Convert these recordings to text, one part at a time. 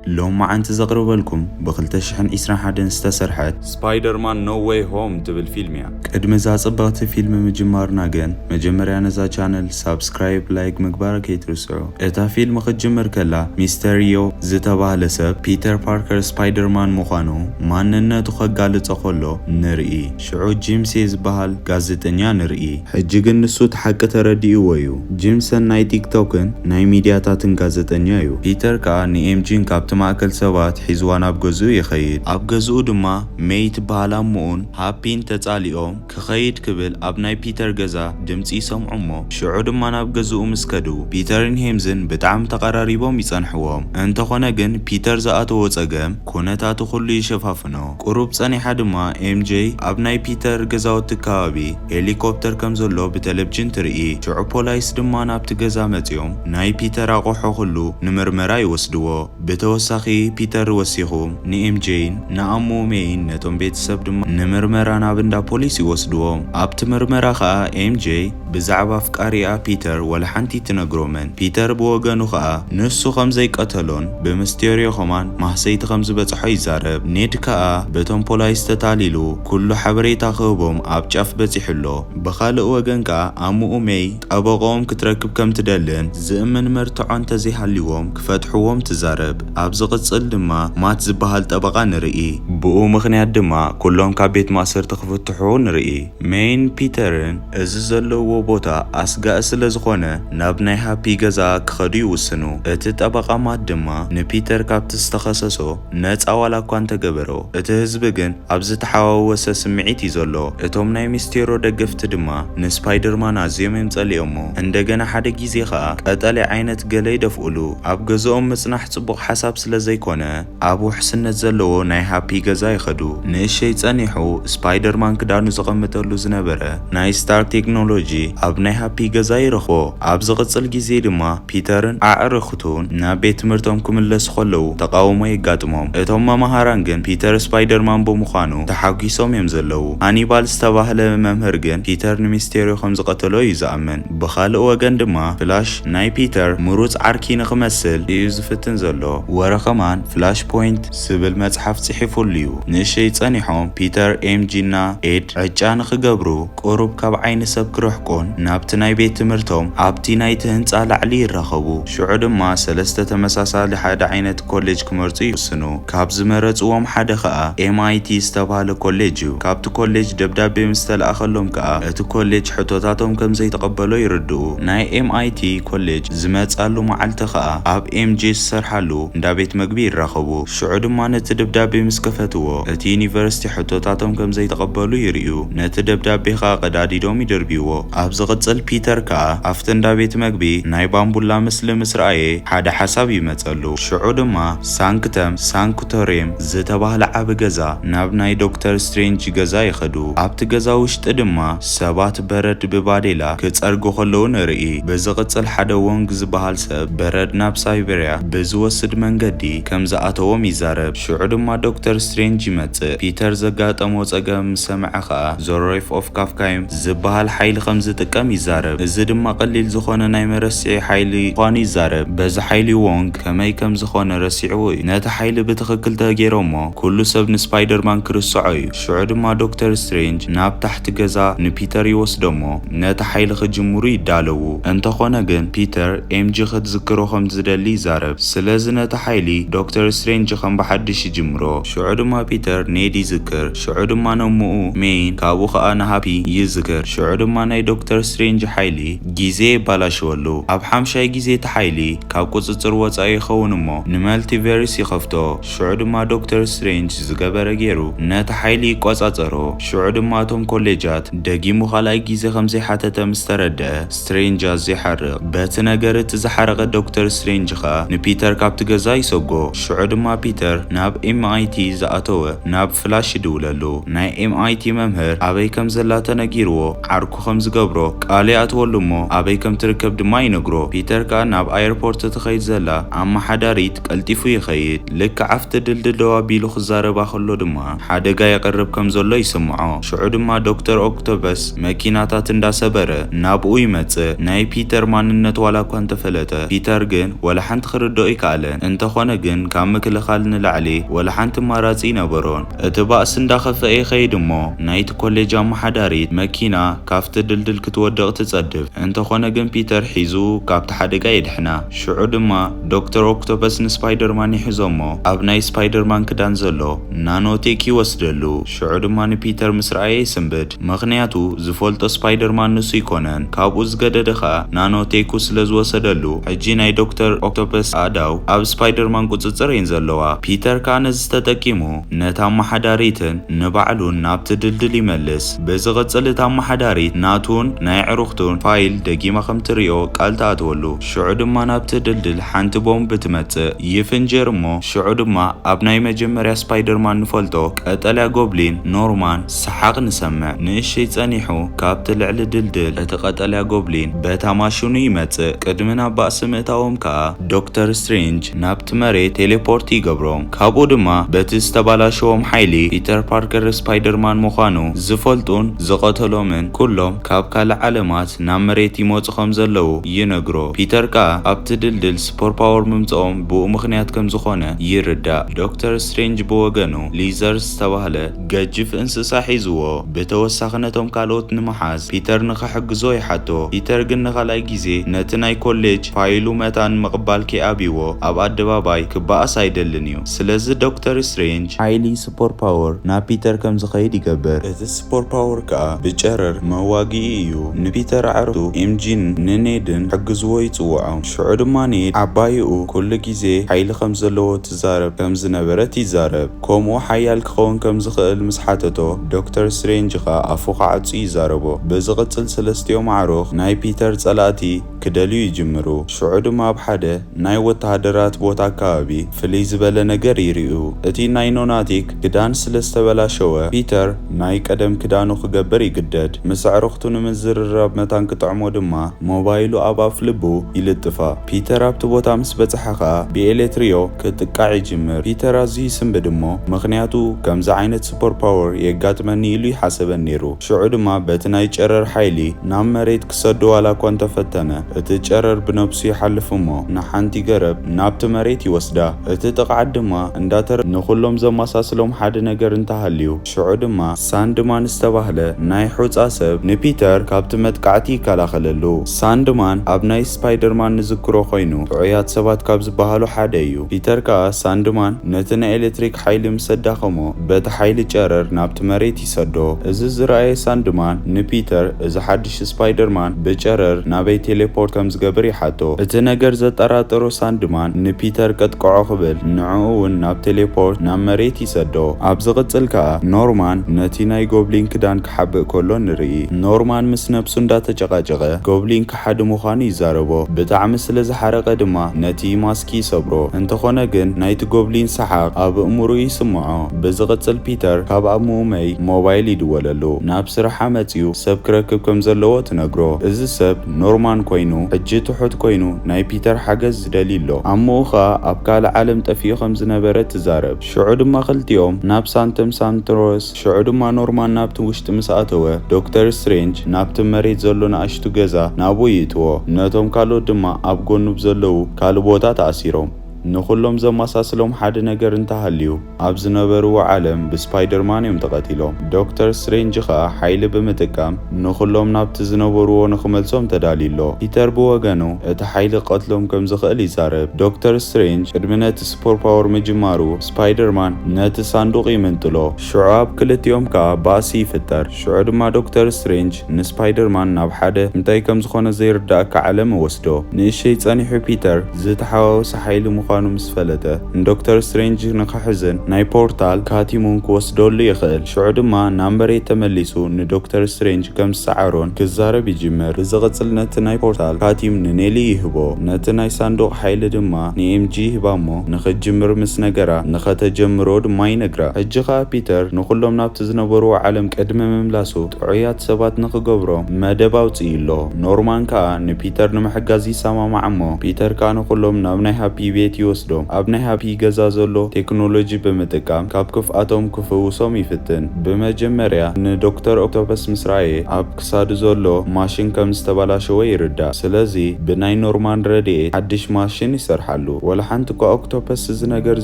لو ما أنت زغروا بالكم بخلتش حن إسران حدن استسرحت سبايدر مان نو واي هوم تبل فيلم يا قدم زاز أبغت فيلم مجمرنا جن مجمر أنا زا channel سبسكرايب لايك مقبارك يترسعو إتا فيلم خد جمر كلا ميستيريو زتابه لسب بيتر باركر سبايدر مان مخانو ماننا تخد قالت أخلو نرئي شعو جيمسيز بحال غازتنيا نرئي حجيقن نسوت حق تردي ويو جيمسن ناي تيك توكن ناي ميدياتاتن غازتنيا يو بيتر كا ني امجين كابت ماكل سبات حيزوان أبغزو يخيد أبغزو دما ميت بالا مون هابين تتاليوم كخيد كبل أبناي بيتر غزا دمتي سمعمو شعو دما نابغزو مسكدو بيترن هيمزن بتعم تقراريبوم يصنحوهم انت خونغن بيتر زاتو وصغم كونتاتو كله يشفافنو قروب صنيحه دما ام جي ابناي بيتر غزاو تكابي هليكوبتر كمزلو بتلفزيون ترئي شعو بولايس دما نابت غزا متيوم ناي بيتر اقوحو كله نمرمرا يوسدو بتوسخي بيتر وسيخوم ني ام جي نامو مين نتوم بيتسب دما نمرمرا نابندا بوليس يوسدو ابت مرمرا خا ام جي بزعبا فقاريا بيتر ولا حنتي تنغرومن بيتر بوغنو خا نسو خمزي قتلون بمستيريو خمان محسيت خمز بصحو يزارب نيد كا بتوم بولايس تتاليلو كل حبريتا خبوم ابجاف بصيحلو بخالق وغن كا امو امي ابغوم كتركب كم تدلن زمن مرتعون تزي حليوم كفتحوم تزارب ابز قصل دما مات زبحال طبقا نرئي بو مخنيات دما كلهم كبيت ماسر تخفتحو نرئي مين بيترن اززلو بوتا اسغا سلازخونه نابناي هابي غزا كخدو يوسنو ات طبقا مات دما نبيتر كابت استخصصو نص والا كون تغبرو ات حزب گن ابز تحاووس سمعيت يزلو اتوم ناي ميستيرو دغفت دما نسبايدر مان ازيم يمصليومو اندغنا حدا غيزي خا قطلي عينت گلي دفولو اب غزوم مصنح صبق حساب سلازيكونه ابو حسنت زلو ناي هابي غزا يخدو نشي صنيحو سبايدر مان كدانو زقمتلو زنبره ناي ستار تكنولوجي اب ناي هابي غزا يرخو اب زقصل غيزي دما بيترن اعرختون نا بيت مرتوم كملس خلو تقاومو يغاطموم اتوم مهاران گن بيتر سبايدر مان بمخانو تحاقيسوم يمزلو هانيبال استباهله ممهر گن بيتر نميستيريو خمز قتلو يزامن بخالق وگن دما فلاش ناي بيتر مروص عركي نخمسل يزفتن زلو ورقمان فلاش بوينت سبل مصحف صحيفوليو نشي صنيحوم بيتر ام جينا ايد عجان خغبرو قرب كاب عين سب كرحقون نابت ناي بيت مرتوم ابتي ناي تهنصا لعلي يرخبو شعو دما سلسته تمساسال حدا عينت كوليج كمرصو يوسنو كاب زمرصوم حدا خا ام اي تي استباله كوليجو كابت كوليج دبدابي مستلأخلهم كا ات كوليج حطوتاتهم كم زي تقبلو يردو ناي ام اي تي كوليج زمصالو معلت خا اب ام جي سرحلو ندا بيت مغبي يرخبو شعو دما نت دبدابي مسكفتو ات يونيفرسيتي حطوتاتهم كم زي تقبلو يريو نت دبدابي خا قداديدوم يدربيو اب زقصل بيتر كا افتن دا بيت مغبي ناي بامبولا مسل مسرأي حدا حساب يمصلو شعو دما سانكتم سانكتوريم زتباهل عب غزا ناب ناي دكتور سترينج غزا يخدو ابت غزا وشت دما سبات برد بباديلا كصرغو خلو نرئي بزقصل حدا وونغ زبحال سب برد ناب سايبريا بزوسد منغدي كم زاتوم يزارب شعو دما دكتور سترينج يمص بيتر زغاطمو صغم سمعخا زوريف اوف كافكايم زبحال حيل خمز تقم يزارب از دما قليل زخونه ناي مرسي حيلي قاني يزارب بز حيلي وونغ كماي كم زخونه رسيعو نتا حيل بتخكل تاغيرومو كل سب سبايدر مان كرسعي شعو دما دكتور سترينج ناب تحت غزا نبيتر يوسدمو نتا حيل خجمورو يدالو انت خونه گن بيتر ام جي خد ذكرو خم زدلي زارب سلازنا حيلي دكتور سترينج خم بحدش جمرو شعو دما بيتر نيدي ذكر شعو دما نمو مين كابو خا انا هابي يذكر شعو دما ناي دكتور سترينج حيلي غيزي بلاشولو اب حمشاي غيزي تحيلي كاب قصصر وصاي خونمو نمالتي فيرس يخفتو شعو دما دكتور سترينج زغبره غيرو نت حيلي قصصرو شعو دما توم كوليجات دغيمو خلاي غيزي خمسي حتت مسترده سترينج ازي حرق بت نغرت زحرق دكتور سترينج خا نبيتر كابت غزا يسوغو شعو دما بيتر ناب ام اي تي زاتو ناب فلاش دوللو ناي ام اي تي ممهر ابي كم زلاته نغيرو عركو خمز غبرو قالي اتولمو ابي كم تركب دما ينغرو بيتر كا ناب ايربورت تخيد زلا اما حداريت قلطيفو يخيد لك عفت دلدلوا بيلو خزاربا خلو دما حدغا يقرب كم زلو يسمعو شعو دما دكتور اوكتوبس ماكيناتات اندا سبره نابو يمص ناي بيتر ماننت ولا كون تفلته بيتر گن ولا حنت خردو يكالن انت እንተኾነ ግን ካብ ምክልኻል ንላዕሊ ወላ ሓንቲ ማራፂ ነበሮን። እቲ ባእሲ እንዳኸፍአ ይኸይድ እሞ ናይቲ ኮሌጅ ኣመሓዳሪት መኪና ካብቲ ድልድል ክትወድቕ ትጸድፍ። እንተኾነ ግን ፒተር ሒዙ ካብቲ ሓደጋ የድሕና። ሽዑ ድማ ዶክተር ኦክቶፐስ ንስፓይደርማን ይሕዞሞ ኣብ ናይ ስፓይደርማን ክዳን ዘሎ ናኖቴክ ይወስደሉ። ሽዑ ድማ ንፒተር ምስ ረኣየ ይስንብድ፣ ምክንያቱ ዝፈልጦ ስፓይደርማን ንሱ ይኮነን። ካብኡ ዝገደደ ከዓ ናኖቴኩ ስለ ዝወሰደሉ ሕጂ ናይ ዶክተር ኦክቶፐስ ኣእዳው ኣብ ስፓይደርማን ቁፅፅር እየን ዘለዋ። ፒተር ከዓ ነዚ ተጠቂሙ ነታ ኣመሓዳሪትን ንባዕሉን ናብቲ ድልድል ይመልስ። ብዝቕፅል እታ ኣመሓዳሪት ናቱን ናይ ዕሩኽቱን ፋይል ደጊማ ከም ትሪኦ ቃል ተኣትወሉ። ሽዑ ድማ ናብቲ ድልድል ሓንቲ ቦምብ ትመጽእ ይፍንጀር እሞ ሽዑ ድማ ኣብ ናይ መጀመርያ ስፓይደርማን ንፈልጦ ቀጠልያ ጎብሊን ኖርማን ሰሓቕ ንሰምዕ። ንእሽተይ ጸኒሑ ካብቲ ልዕሊ ድልድል እቲ ቀጠልያ ጎብሊን በታ ማሽኑ ይመጽእ። ቅድሚ ናብ ባእሲ ምእታዎም ከዓ ዶክተር ስትሬንጅ ናብቲ መሬት ቴሌፖርት ይገብሮም። ካብኡ ድማ በቲ ዝተባላሸዎም ሓይሊ ፒተር ፓርከር ስፓይደርማን ምዃኑ ዝፈልጡን ዝቐተሎምን ኩሎም ካብ ካልእ ዓለማት ናብ መሬት ይመፁ ከም ዘለዉ ይነግሮ። ፒተር ከዓ ኣብቲ ድልድል ሱፐር ፓወር ምምፅኦም ብኡ ምክንያት ከም ዝኾነ ይርዳእ። ዶክተር ስትሬንጅ ብወገኑ ሊዘርድ ዝተባህለ ገጅፍ እንስሳ ሒዝዎ ብተወሳኺ ነቶም ካልኦት ንምሓዝ ፒተር ንኸሕግዞ ይሓቶ። ፒተር ግን ንኻልኣይ ግዜ ነቲ ናይ ኮሌጅ ፋይሉ መታን ምቕባል ከይኣብይዎ ኣብ ኣደባባይ ክበኣስ ኣይደልን እዩ። ስለዚ ዶክተር ስትሬንጅ ሓይሊ ሱፐር ፓወር ናብ ፒተር ከም ዝኸይድ ይገብር። እቲ ሱፐር ፓወር ከዓ ብጨረር መዋጊኢ እዩ። ንፒተር ዓርቱ ኤምጂን ንኔድን ሕግዝዎ ይጽውዖም። ሽዑ ድማ ኔድ ዓባይኡ ኩሉ ግዜ ሓይሊ ከም ዘለዎ ትዛረብ ከም ዝነበረት ይዛረብ። ከምኡ ሓያል ክኸውን ከም ዝኽእል ምስ ሓተቶ ዶክተር ስትሬንጅ ከዓ ኣፉ ከዓፁ ይዛረቦ። ብዝቕፅል ሰለስቲኦም ኣዕሩኽ ናይ ፒተር ጸላእቲ ክደልዩ ይጅምሩ። ሽዑ ድማ ኣብ ሓደ ናይ ወተሃደራት ቦታ ኣከባቢ ፍልይ ዝበለ ነገር ይርዩ። እቲ ናይ ኖናቲክ ክዳን ስለ ዝተበላሸወ ፒተር ናይ ቀደም ክዳኑ ክገብር ይግደድ። ምስ ኣዕሩኽቱ ንምዝርራብ መታን ክጥዕሞ ድማ ሞባይሉ ኣብ ኣፍ ልቡ ይልጥፋ። ፒተር ኣብቲ ቦታ ምስ በጽሐ ከዓ ብኤሌትሪዮ ክጥቃዕ ይጅምር። ፒተር ኣዝዩ ይስንብድ እሞ ምክንያቱ ከምዚ ዓይነት ሱፐር ፓወር የጋጥመኒ ኢሉ ይሓስበን ነይሩ። ሽዑ ድማ በቲ ናይ ጨረር ሓይሊ ናብ መሬት ክሰዶ ዋላ እኳ እንተፈተነ እቲ ጨረር ብነብሱ ይሓልፍ እሞ ንሓንቲ ገረብ ናብቲ መሬት ይወስዳ። እቲ ጥቕዓት ድማ እንዳተረ ንኹሎም ዘመሳስሎም ሓደ ነገር እንተሃልዩ ሽዑ ድማ ሳንድማን ዝተባህለ ናይ ሑፃ ሰብ ንፒተር ካብቲ መጥቃዕቲ ይከላኸለሉ። ሳንድማን ኣብ ናይ ስፓይደርማን ንዝክሮ ኮይኑ ጥዑያት ሰባት ካብ ዝበሃሉ ሓደ እዩ። ፒተር ከዓ ሳንድማን ነቲ ናይ ኤሌክትሪክ ሓይሊ ምስ ኣዳኸሞ በቲ ሓይሊ ጨረር ናብቲ መሬት ይሰዶ። እዚ ዝረኣየ ሳንድማን ንፒተር እዚ ሓድሽ ስፓይደርማን ብጨረር ናበይ ቴሌፖርት ከም ዝገብር ይሓቶ። እቲ ነገር ዘጠራጠሮ ሳንድማን ንፒተር ቀጥቅዖ ክብል ንዕኡ እውን ናብ ቴሌፖርት ናብ መሬት ይሰዶ። ኣብ ዝቕፅል ከዓ ኖርማን ነቲ ናይ ጎብሊን ክዳን ክሓብእ ከሎ ንርኢ። ኖርማን ምስ ነብሱ እንዳተጨቃጨቀ ጎብሊን ክሓድ ምዃኑ ይዛረቦ። ብጣዕሚ ስለ ዝሓረቀ ድማ ነቲ ማስኪ ይሰብሮ። እንተኾነ ግን ናይቲ ጎብሊን ሰሓቕ ኣብ እምሩ ይስምዖ። ብዝቕፅል ፒተር ካብ ኣብ ሙመይ ሞባይል ይድወለሉ። ናብ ስራሓ መፂኡ ሰብ ክረክብ ከም ዘለዎ ትነግሮ። እዚ ሰብ ኖርማን ኮይኑ ሕጂ ትሑት ኮይኑ ናይ ፒተር ሓገዝ ዝደልይሎ ኣምኡ ከዓ ኣብ ካልእ ዓለም ጠፊኡ ከም ዝነበረ ትዛረብ። ሽዑ ድማ ክልቲኦም ናብ ሳንተም ሳንትሮስ ሽዑ ድማ ኖርማን ናብቲ ውሽጢ ምስ ኣተወ ዶክተር ስትሬንጅ ናብቲ መሬት ዘሎ ንኣሽቱ ገዛ ናብኡ ይእትዎ። ነቶም ካልኦት ድማ ኣብ ጎኑ ብዘለዉ ካልእ ቦታ ተኣሲሮም ንኹሎም ዘመሳስሎም ሓደ ነገር እንተሃልዩ ኣብ ዝነበርዎ ዓለም ብስፓይደርማን እዮም ተቐቲሎም። ዶክተር ስትሬንጅ ከዓ ሓይሊ ብምጥቃም ንኹሎም ናብቲ ዝነበርዎ ንኽመልሶም ተዳሊሎ። ፒተር ብወገኑ እቲ ሓይሊ ቀትሎም ከም ዝኽእል ይዛረብ። ዶክተር ስትሬንጅ ቅድሚ ነቲ ሱፐር ፓወር ምጅማሩ ስፓይደርማን ነቲ ሳንዱቕ ይምንጥሎ። ሽዑ ኣብ ክልቲኦም ከዓ ባእሲ ይፍጠር። ሽዑ ድማ ዶክተር ስትሬንጅ ንስፓይደርማን ናብ ሓደ እንታይ ከም ዝኾነ ዘይርዳእካ ዓለም ወስዶ። ንእሽተይ ጸኒሑ ፒተር ዝተሓዋወሰ ሓይሊ ምዃኑ ምስ ፈለጠ ዶክተር ስትሬንጅ ንኽሕዝን ናይ ፖርታል ካቲሙን ክወስደሉ ይኽእል። ሽዑ ድማ ናብ መሬት ተመሊሱ ንዶክተር ስትሬንጅ ከም ዝሰዓሮን ክዛረብ ይጅምር። ብዝቕፅል ነቲ ናይ ፖርታል ካቲም ንኔሊ ይህቦ። ነቲ ናይ ሳንዱቕ ሓይሊ ድማ ንኤምጂ ይህባሞ ንኽጅምር ምስ ነገራ ንኸተጀምሮ ድማ ይነግራ። ሕጂ ከዓ ፒተር ንኹሎም ናብቲ ዝነበርዎ ዓለም ቅድሚ ምምላሱ ጥዑያት ሰባት ንኽገብሮም መደብ ኣውፅኢሎ። ኖርማን ከዓ ንፒተር ንምሕጋዝ ይሰማማዕ እሞ ፒተር ከዓ ንኹሎም ናብ ናይ ሃፒ ቤት ይወስዶም ኣብ ናይ ሃፒ ገዛ ዘሎ ቴክኖሎጂ በመጠቀም ካብ ክፍኣቶም ክፍውሶም ይፍትን። በመጀመርያ ንዶክተር ኦክቶፐስ ምስራየ ኣብ ክሳዱ ዘሎ ማሽን ከም ዝተባላሸወ ይርዳእ። ስለዚ ብናይ ኖርማን ረድኤት ሓድሽ ማሽን ይሰርሓሉ። ወላ ሓንቲ እኳ ኦክቶፐስ እዚ ነገር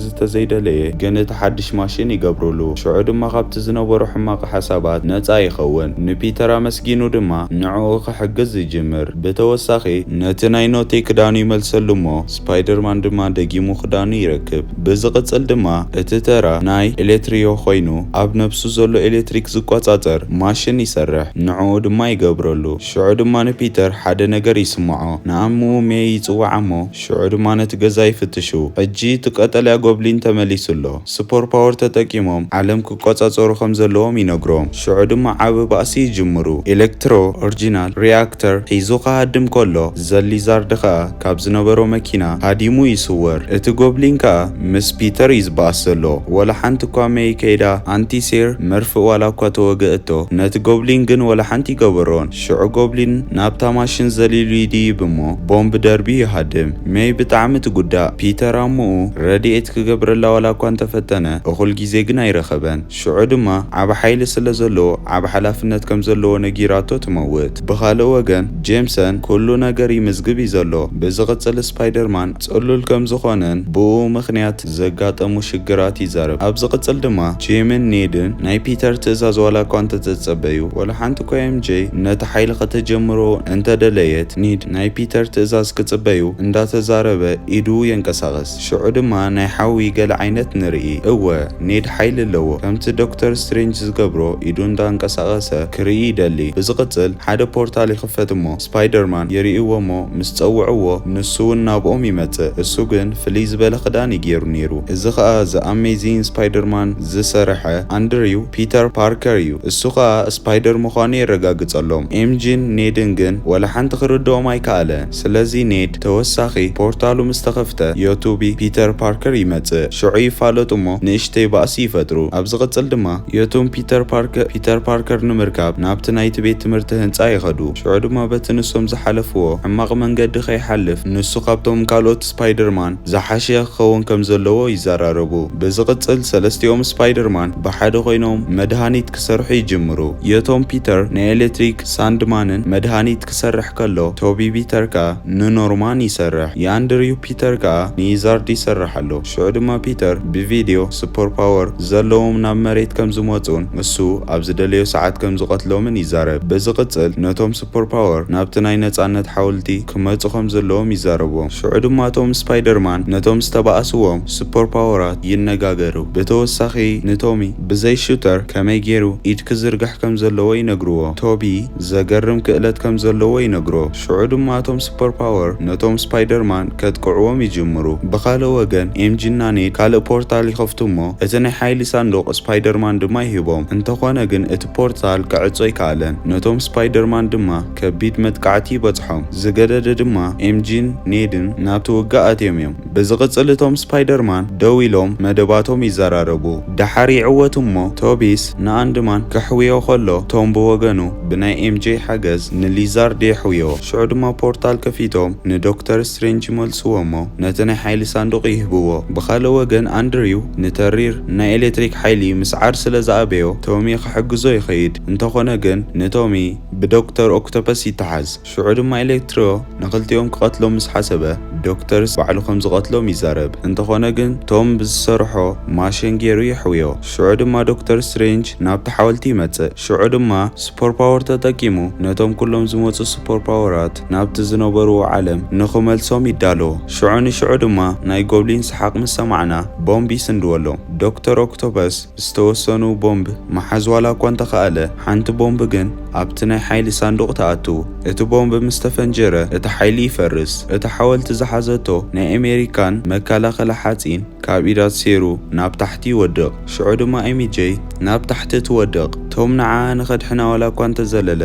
ዝተዘይደለየ ግን እቲ ሓድሽ ማሽን ይገብሩሉ። ሽዑ ድማ ካብቲ ዝነበሩ ሕማቕ ሓሳባት ነፃ ይኸውን። ንፒተር ኣመስጊኑ ድማ ንዕኡ ክሕግዝ ይጅምር። ብተወሳኺ ነቲ ናይ ኖቴ ክዳኑ ይመልሰሉ እሞ ስፓይደርማን ድማ ደጊሙ ክዳኑ ይረክብ። ብዝቕፅል ድማ እቲ ተራ ናይ ኤሌክትሪዮ ኮይኑ ኣብ ነብሱ ዘሎ ኤሌክትሪክ ዝቆጻጸር ማሽን ይሰርሕ። ንዕኡ ድማ ይገብረሉ። ሽዑ ድማ ንፒተር ሓደ ነገር ይስምዖ። ንኣምኡ ሜይ ይጽዋዕ እሞ ሽዑ ድማ ነቲ ገዛ ይፍትሹ። ሕጂ እቲ ቀጠልያ ጎብሊን ተመሊሱሎ። ሱፐር ፓወር ተጠቂሞም ዓለም ክቆጻጸሩ ከም ዘለዎም ይነግሮም። ሽዑ ድማ ዓብ ባእሲ ይጅምሩ። ኤሌክትሮ ኦሪጂናል ሪያክተር ሒዙ ከሃድም ከሎ ዘሊዛርድ ከዓ ካብ ዝነበሮ መኪና ሃዲሙ ይስወር። እቲ ጎብሊን ከዓ ምስ ፒተር ይዝባኣስ ዘሎ። ወላ ሓንቲ እኳ ሜይ ከይዳ አንቲሴር መርፍእ ዋላ እኳ ተወግአቶ ነቲ ጎብሊን ግን ወላ ሓንቲ ይገበሮን። ሽዑ ጎብሊን ናብታ ማሽን ዘሊሉ ይድይብ እሞ ቦምብ ደርቢ ይሃድም። ሜይ ብጣዕሚ ትጉዳእ። ፒተር ኣምኡ ረድኤት ክገብረላ ዋላ እኳ እንተፈተነ እኹል ግዜ ግን ኣይረኸበን። ሽዑ ድማ ዓብ ሓይሊ ስለ ዘለዎ ዓብ ሓላፍነት ከም ዘለዎ ነጊራቶ ትመውት። ብኻልእ ወገን ጄምሰን ኩሉ ነገር ይምዝግብ እዩ ዘሎ። ብዝቕፅል ስፓይደርማን ጽሉል ከም ዝኾነን ብኡ ምኽንያት ዘጋጠሙ ሽግራት ይዛረብ። ኣብ ዝቕፅል ድማ ጄምን ኔድን ናይ ፒተር ትእዛዝ ዋላ እኳ እንተተጸበዩ ወላ ሓንቲ እኳ ኤምጄ ነቲ ሓይሊ ከተጀምሮ እንተደለየት ኒድ ናይ ፒተር ትእዛዝ ክጽበዩ እንዳተዛረበ ኢዱ የንቀሳቐስ። ሽዑ ድማ ናይ ሓዊ ገለ ዓይነት ንርኢ። እወ ኔድ ሓይሊ ኣለዎ። ከምቲ ዶክተር ስትሬንጅ ዝገብሮ ኢዱ እንዳንቀሳቐሰ ክርኢ ይደሊ። ብዝቕፅል ሓደ ፖርታል ይኽፈት እሞ ስፓይደርማን የርእይዎ እሞ ምስ ጸውዕዎ ንሱ እውን ናብኦም ይመጽእ። እሱ ግን ፍልይ ዝበለ ክዳን ይገይሩ ነይሩ። እዚ ከዓ ዘ ኣሜዚንግ ስፓይደርማን ዝሰርሐ አንድሪው ፒተር ፓርከር እዩ። እሱ ከዓ ስፓይደር ምዃኑ የረጋግጸሎም። ኤምጂን ኔድን ግን ወላ ሓንቲ ክርድኦም ኣይከኣለን። ስለዚ ኔድ ተወሳኺ ፖርታሉ ምስ ተኸፍተ ዮቱቢ ፒተር ፓርከር ይመጽእ። ሽዑ ይፋለጡ እሞ ንእሽተይ ባእሲ ይፈጥሩ። ኣብ ዝቕፅል ድማ ዮቱም ፒተር ፓርከር ንምርካብ ናብቲ ናይቲ ቤት ትምህርቲ ህንፃ ይኸዱ። ሽዑ ድማ በቲ ንሶም ዝሓለፍዎ ሕማቕ መንገዲ ከይሓልፍ ንሱ ካብቶም ካልኦት ስፓይደርማን ዝሓሸ ክኸውን ከም ዘለዎ ይዘራረቡ። ብዝቕፅል ሰለስቲኦም ስፓይደርማን ብሓደ ኮይኖም መድሃኒት ክሰርሑ ይጅምሩ። የቶም ፒተር ንኤሌክትሪክ ሳንድማንን መድሃኒት ክሰርሕ ከሎ ቶቢ ፒተር ከዓ ንኖርማን ይሰርሕ። የአንድሪው ፒተር ከዓ ንይዛርድ ይሰርሕ ኣሎ። ሽዑ ድማ ፒተር ብቪድዮ ሱፐር ፓወር ዘለዎም ናብ መሬት ከም ዝመፁን እሱ ኣብ ዝደለዮ ሰዓት ከም ዝቐትሎምን ይዛረብ። ብዝቕፅል ነቶም ሱፐር ፓወር ናብቲ ናይ ነፃነት ሓወልቲ ክመፁ ከም ዘለዎም ይዛረቦም። ሽዑ ድማ እቶም ስፓይደርማን ነቶም ዝተባእስዎም ሱፐር ፓወራት ይነጋገሩ። ብተወሳኺ ንቶሚ ብዘይ ሹተር ከመይ ገይሩ ኢድ ክዝርጋሕ ከም ዘለዎ ይነግርዎ። ቶቢ ዘገርም ክእለት ከም ዘለዎ ይነግሮ። ሽዑ ድማ እቶም ሱፐር ፓወር ነቶም ስፓይደርማን ከጥቅዕዎም ይጅምሩ። ብኻልእ ወገን ኤምጂና ኔድ ካልእ ፖርታል ይኸፍቱ እሞ እቲ ናይ ሓይሊ ሳንዱቕ ስፓይደርማን ድማ ይህቦም። እንተኾነ ግን እቲ ፖርታል ክዕጾ ይከኣለን። ነቶም ስፓይደርማን ድማ ከቢድ መጥቃዕቲ ይበጽሖም። ዝገደደ ድማ ኤምጂን ኔድን ናብቲ ውጋእ ኣትዮም እዮም። ብዝቕፅል እቶም ስፓይደርማን ደው ኢሎም መደባቶም ይዘራረቡ። ዳሓር ይዕወት እሞ ቶቢስ ንኣንድማን ክሕውዮ ከሎ ቶም ብወገኑ ብናይ ኤምጄ ሓገዝ ንሊዛርድ የሕውዮ። ሽዑ ድማ ፖርታል ከፊቶም ንዶክተር ስትሬንጅ ይመልስዎ እሞ ነቲ ናይ ሓይሊ ሳንዱቕ ይህብዎ። ብኻልእ ወገን አንድሪው ንተሪር ናይ ኤሌክትሪክ ሓይሊ ምስዓር ስለ ዝኣበዮ ቶሚ ክሕግዞ ይኸይድ። እንተኾነ ግን ንቶሚ ብዶክተር ኦክቶፐስ ይተሓዝ። ሽዑ ድማ ኤሌክትሮ ንኽልቲኦም ክቐትሎም ምስ ሓሰበ ዶክተርስ ባዕሉ ከም ዝቐትሎም ይዛረብ። እንተኾነ ግን ቶም ብዝሰርሖ ማሽን ገይሩ ይሕውዮ። ሽዑ ድማ ዶክተር ስትሬንጅ ናብቲ ሓወልቲ ይመጽእ። ሽዑ ድማ ሱፐር ፓወር ተጠቂሙ ነቶም ኩሎም ዝመፁ ሱፐር ፓወራት ናብቲ ዝነበርዎ ዓለም ንኽመልሶም ይዳሎ። ሽዑ ንሽዑ ድማ ናይ ጎብሊን ሰሓቕ ምስ ሰማዕና ቦምቢ ይስንድወሎም። ዶክተር ኦክቶፐስ ዝተወሰኑ ቦምብ መሓዝ ዋላ እኳ እንተኸኣለ ሓንቲ ቦምብ ግን ኣብቲ ናይ ሓይሊ ሳንዱቕ ተኣቱ። እቲ ቦምብ ምስ ተፈንጀረ እቲ ሓይሊ ይፈርስ። እቲ ሓወልቲ ዝሓዘቶ ናይ ኣሜሪካን መከላኸሊ ሓፂን ካብ ኢዳ ተሰይሩ ናብ ታሕቲ ይወድቕ። ሽዑ ድማ ኤምጄ ናብ ታሕቲ ትወድቕ። ቶም ንዓ ንኸድሕና ዋላ እኳ እንተዘለለ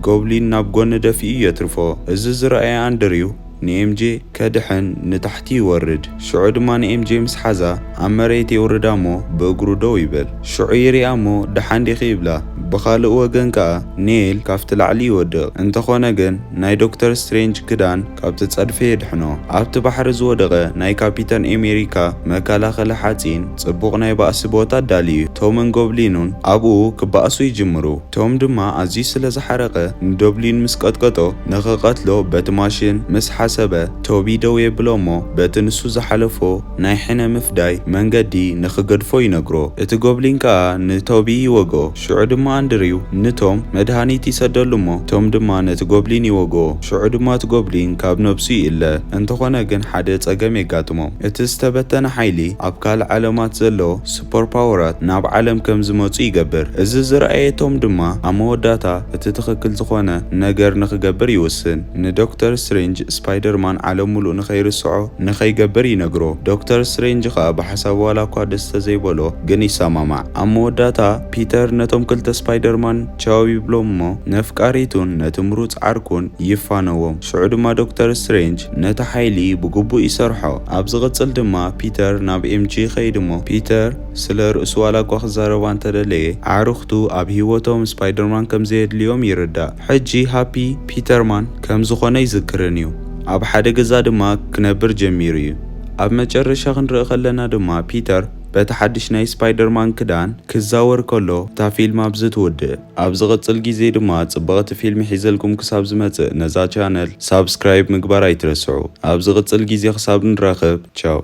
ጎብሊን ናብ ጎኒ ደፊኡ የትርፎ። እዚ ዝረኣየ አንድሪው ንኤምጄ ከድሕን ንታሕቲ ይወርድ። ሽዑ ድማ ንኤምጄ ምስ ሓዛ ኣብ መሬት የውርዳ እሞ ብእግሩ ደው ይብል። ሽዑ ይሪኣ እሞ ደሓን ዲኺ ይብላ። بخالق وغن كا نيل كافت العلي يودق انتخونا جن ناي دكتور سترينج كدان كابت تصدفه يدحنو عبت بحر زودغه ناي كابيتان امريكا مكالا خلحاتين صبوق ناي بأس بوتا داليو تومن غوبلينون ابو كبأسو يجمرو توم دما عزيز لزحرقه ندوبلين مسقطقطو نخقتلو بتماشين مس حسبه توبي دو يبلومو بتنسو زحلفو ناي حنا مفداي منقدي نخقدفو ينقرو اتغوبلين كا نتوبي يوغو شعو دما اندريو نتوم مدهانيتي سدلمو توم دما نتغوبلين يوغو شعو دما تغوبلين كاب نبسي إلا انتخونا جن حدا تقام يقاتمو اتستبتنا حيلي ابكال علامات زلو سوبر باورات ناب عالم كم زموتو يقبر ازز رأيتهم دما اموداتا اتتخكل زخونا نقر نخقبر يوسن ندكتور سترينج سبايدر مان عالم ملو نخير السعو نخي قبر ينقرو دكتور سترينج خا بحساب ولا قادستا زيبولو جني ساماما اموداتا بيتر نتوم كلتا سبايدر مان تشاوي بلومو نفكاريتون نتمروت عركون يفانوهم شعود ما دكتور سترينج نتا حيلي بقبو يسرحو ابزغتل دما بيتر ناب ام جي خيدمو بيتر سلر اسوالا كوخ زاروان تدلي عروختو اب هيوتوم سبايدر مان كم زيد اليوم يردا حجي هابي بيتر مان كم زخونه يذكرنيو اب حدا غزا دما كنبر جميريو اب مجرشا خنرئ خلنا دما بيتر بتحدش ناي سبايدر مان كدان كزاور كله تا فيلم ابزت ود ابزغصل غيزي دما صبغت فيلم حيزلكم كساب زمت نزا چانل سبسكرايب مغبار ايترسعو ابزغصل غيزي حساب نراخب تشاو